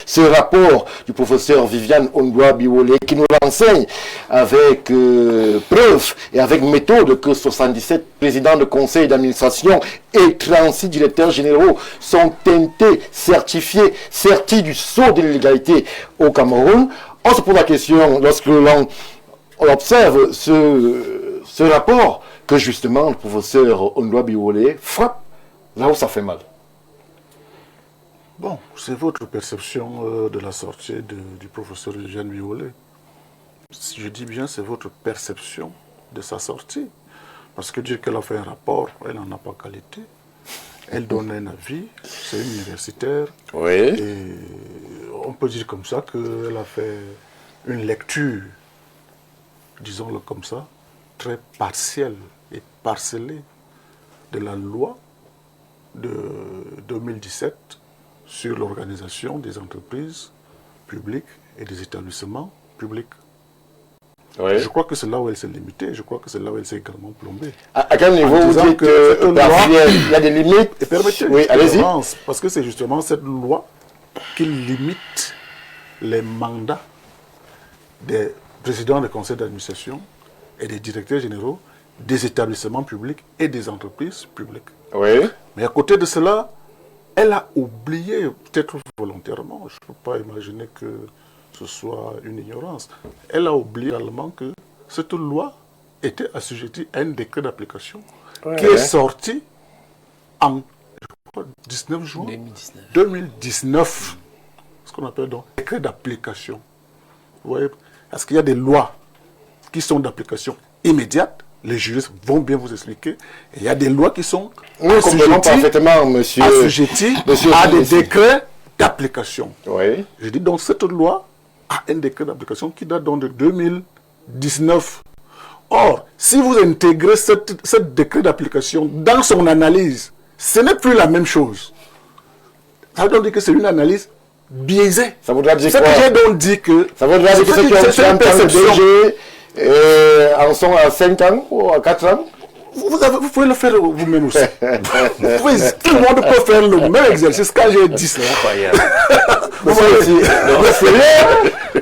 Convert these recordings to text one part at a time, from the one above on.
ce rapport du professeur Viviane Ondoa Biolé qui nous l'enseigne avec preuve et avec méthode que 77 présidents de conseil d'administration et 36 directeurs généraux sont teintés, certifiés, sertis du sceau de l'illégalité au Cameroun. On se pose la question lorsque l'on observe ce rapport que justement le professeur Ondoa Biolé frappe là où ça fait mal. Bon, c'est votre perception de la sortie du professeur Viviane Biolé. Si je dis bien, c'est votre perception de sa sortie. Parce que dire qu'elle a fait un rapport, elle n'en a pas qualité. Elle donne un avis, c'est une universitaire. Oui. Et on peut dire comme ça qu'elle a fait une lecture, disons-le comme ça, très partielle et parcellée de la loi de 2017 sur l'organisation des entreprises publiques et des établissements publics. Oui. Je crois que c'est là où elle s'est limitée, je crois que c'est là où elle s'est également plombée. À quel niveau vous dites qu'il y a des limites? Et permettez, oui, allez-y. Parce que c'est justement cette loi qui limite les mandats des présidents des conseils d'administration et des directeurs généraux des établissements publics et des entreprises publiques. Oui. Mais à côté de cela, elle a oublié, peut-être volontairement, je ne peux pas imaginer que ce soit une ignorance, elle a oublié également que cette loi était assujettie à un décret d'application qui est sorti en 19 juin 2019. Ce qu'on appelle donc décret d'application. Vous voyez, parce qu'il y a des lois qui sont d'application immédiate, les juristes vont bien vous expliquer, et il y a des lois qui sont assujetties à des décrets d'application. Oui. Je dis donc cette loi a un décret d'application qui date donc de 2019. Or, si vous intégrez ce décret d'application dans son analyse, ce n'est plus la même chose. Ça veut donc dire que c'est une analyse biaisée. Ça voudra dire quoi? J'ai donc dit que... Ça voudra dire que ceux qui ont une perception en sont à 5 ans ou à 4 ans? Vous pouvez le faire vous-même aussi. Tout le monde peut faire le même exercice quand j'ai dit cela.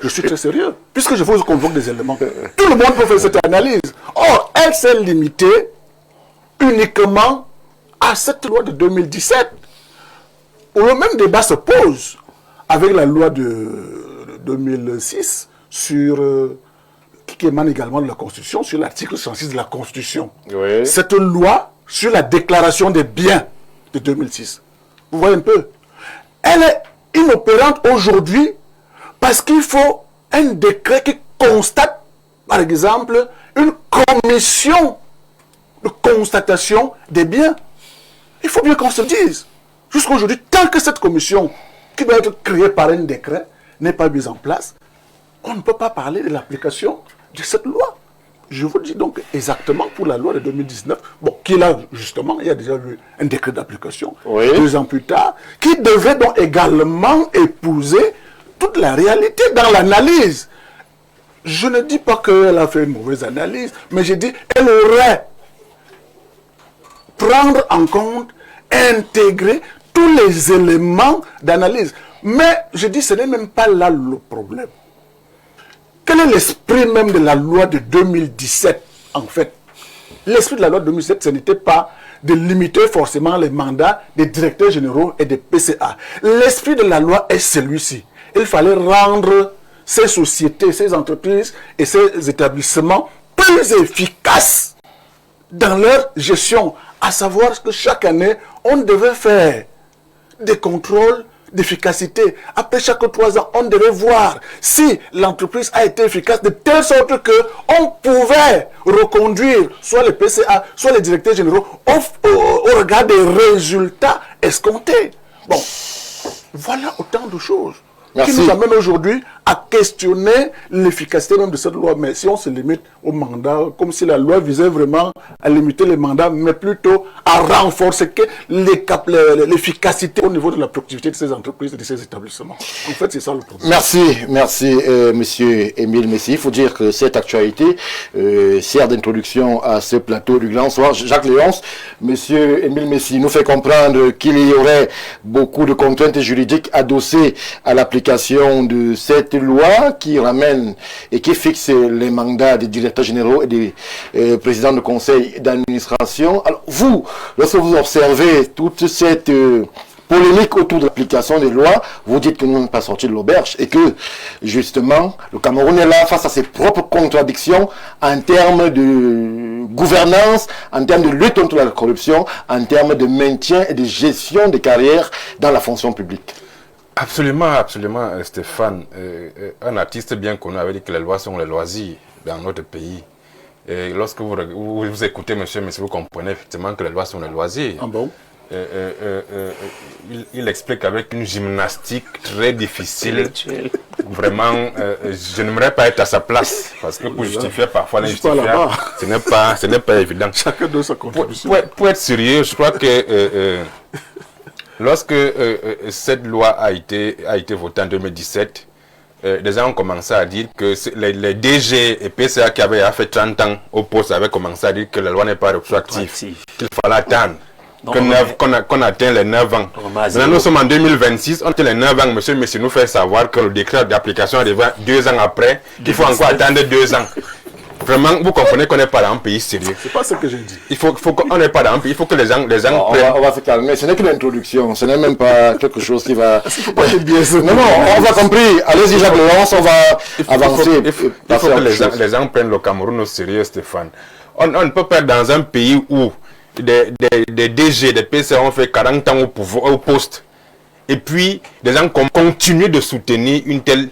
Je suis très sérieux, puisque je vous convoque des éléments. Tout le monde peut faire cette analyse. Or, elle s'est limitée uniquement à cette loi de 2017, où le même débat se pose avec la loi de 2006 sur... qui émane également de la Constitution, sur l'article 106 de la Constitution. Oui. Cette loi sur la déclaration des biens de 2006. Vous voyez un peu? Elle est inopérante aujourd'hui parce qu'il faut un décret qui constate, par exemple, une commission de constatation des biens. Il faut bien qu'on se dise. Jusqu'aujourd'hui, tant que cette commission, qui doit être créée par un décret, n'est pas mise en place, on ne peut pas parler de l'application de cette loi. Je vous dis donc exactement pour la loi de 2019, bon, qui là, justement, il y a déjà eu un décret d'application, oui. 2 ans plus tard, qui devait donc également épouser toute la réalité dans l'analyse. Je ne dis pas qu'elle a fait une mauvaise analyse, mais je dis qu'elle aurait prendre en compte, intégrer tous les éléments d'analyse. Mais je dis, ce n'est même pas là le problème. Quel est l'esprit même de la loi de 2017, en fait? L'esprit de la loi de 2017, ce n'était pas de limiter forcément les mandats des directeurs généraux et des PCA. L'esprit de la loi est celui-ci. Il fallait rendre ces sociétés, ces entreprises et ces établissements plus efficaces dans leur gestion. À savoir que chaque année, on devait faire des contrôles d'efficacité. Après chaque 3 ans, on devait voir si l'entreprise a été efficace de telle sorte qu'on pouvait reconduire soit les PCA, soit les directeurs généraux au regard des résultats escomptés. Bon, voilà autant de choses qui nous amènent aujourd'hui à questionner l'efficacité même de cette loi. Mais si on se limite au mandat, comme si la loi visait vraiment à limiter les mandats, mais plutôt à renforcer l'efficacité au niveau de la productivité de ces entreprises et de ces établissements. En fait, c'est ça le problème. Merci, monsieur Émile Messi. Il faut dire que cette actualité sert d'introduction à ce plateau du Grand Soir. Jacques Léonce, monsieur Émile Messi nous fait comprendre qu'il y aurait beaucoup de contraintes juridiques adossées à l'application l'application de cette loi qui ramène et qui fixe les mandats des directeurs généraux et des présidents de conseil d'administration. Alors vous, lorsque vous observez toute cette polémique autour de l'application des lois, vous dites que nous n'avons pas sorti de l'auberge et que, justement, le Cameroun est là face à ses propres contradictions en termes de gouvernance, en termes de lutte contre la corruption, en termes de maintien et de gestion des carrières dans la fonction publique. Absolument, absolument, Stéphane. Un artiste bien connu avait dit que les lois sont les loisirs dans notre pays. Et lorsque vous écoutez, monsieur, vous comprenez effectivement que les lois sont les loisirs. Ah bon? Il explique avec une gymnastique très difficile. Vraiment, je n'aimerais pas être à sa place parce que pour justifier parfois l'injustifiable, ce n'est pas évident. Chacun de sa contribution. Pour être sérieux, je crois que lorsque cette loi a été votée en 2017, des gens ont commencé à dire que les DG et PCA qui avaient fait 30 ans au poste avaient commencé à dire que la loi n'est pas rétroactive, qu'il fallait attendre. Qu'on atteint les 9 ans. Maintenant, nous sommes en 2026, on atteint les 9 ans. Monsieur nous fait savoir que le décret d'application arrive 2 ans après, qu'il faut encore attendre 2 ans. Vraiment, vous comprenez qu'on n'est pas dans un pays sérieux. C'est pas ce que j'ai dit. Il faut qu'on n'est pas dans un pays, il faut que les gens on va se calmer. Ce n'est qu'une introduction, ce n'est même pas quelque chose qui va... Non, on va compris. Allez-y, Jacques Laurence, on va avancer. Il faut que les gens prennent le Cameroun au sérieux, Stéphane. On ne peut pas être dans un pays où des DG, des PCA ont fait 40 ans au poste. Et puis, des gens continuent de soutenir une telle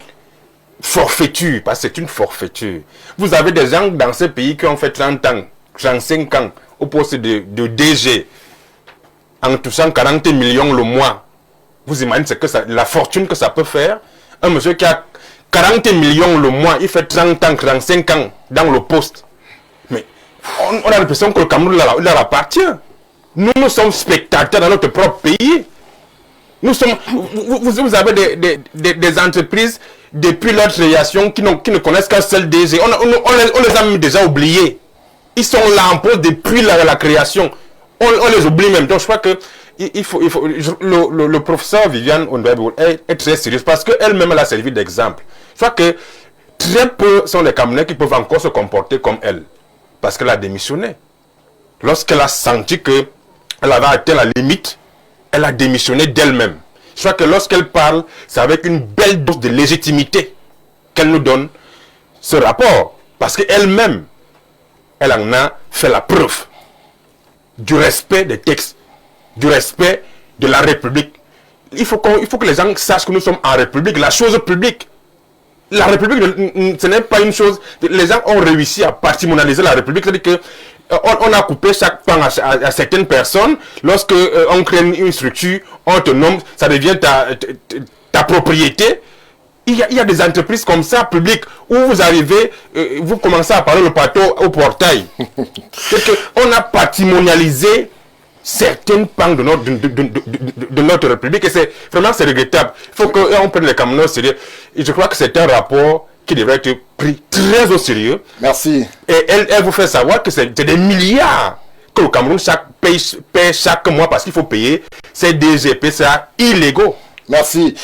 forfaiture, parce que c'est une forfaiture. Vous avez des gens dans ce pays qui ont fait 30 ans, 35 ans au poste de DG, en touchant 40 millions le mois. Vous imaginez la fortune que ça peut faire? Un monsieur qui a 40 millions le mois, il fait 30 ans, 35 ans dans le poste. Mais on a l'impression que le Cameroun leur appartient. Nous sommes spectateurs dans notre propre pays. Vous avez des entreprises depuis leur création qui ne connaissent qu'un seul DG. On les a même déjà oubliés. Ils sont là en poste depuis la création. On les oublie même. Donc je crois que le professeur Viviane Ondoa-Biwole est très sérieuse parce qu'elle-même elle a servi d'exemple. Je crois que très peu sont les Camerounais qui peuvent encore se comporter comme elle. Parce qu'elle a démissionné. Lorsqu'elle a senti qu'elle avait atteint la limite, elle a démissionné d'elle-même. Je crois que lorsqu'elle parle, c'est avec une belle dose de légitimité qu'elle nous donne ce rapport. Parce qu'elle-même, elle en a fait la preuve du respect des textes, du respect de la République. Il faut que les gens sachent que nous sommes en République, la chose publique. La République, ce n'est pas une chose... Les gens ont réussi à patrimonialiser la République. C'est-à-dire que on a coupé chaque pan à certaines personnes. Lorsque on crée une structure, on te nomme, ça devient ta propriété. Il y a des entreprises comme ça, publiques, où vous arrivez, vous commencez à parler le bateau au portail. C'est qu'on a patrimonialisé certains pans de notre République. Et c'est regrettable. Il faut qu'on prenne les Camerounais au sérieux. Et je crois que c'est un rapport qui devrait être pris très au sérieux. Merci. Et elle vous fait savoir que c'est des milliards que le Cameroun paie chaque mois parce qu'il faut payer ces DGP, ça illégaux. Merci.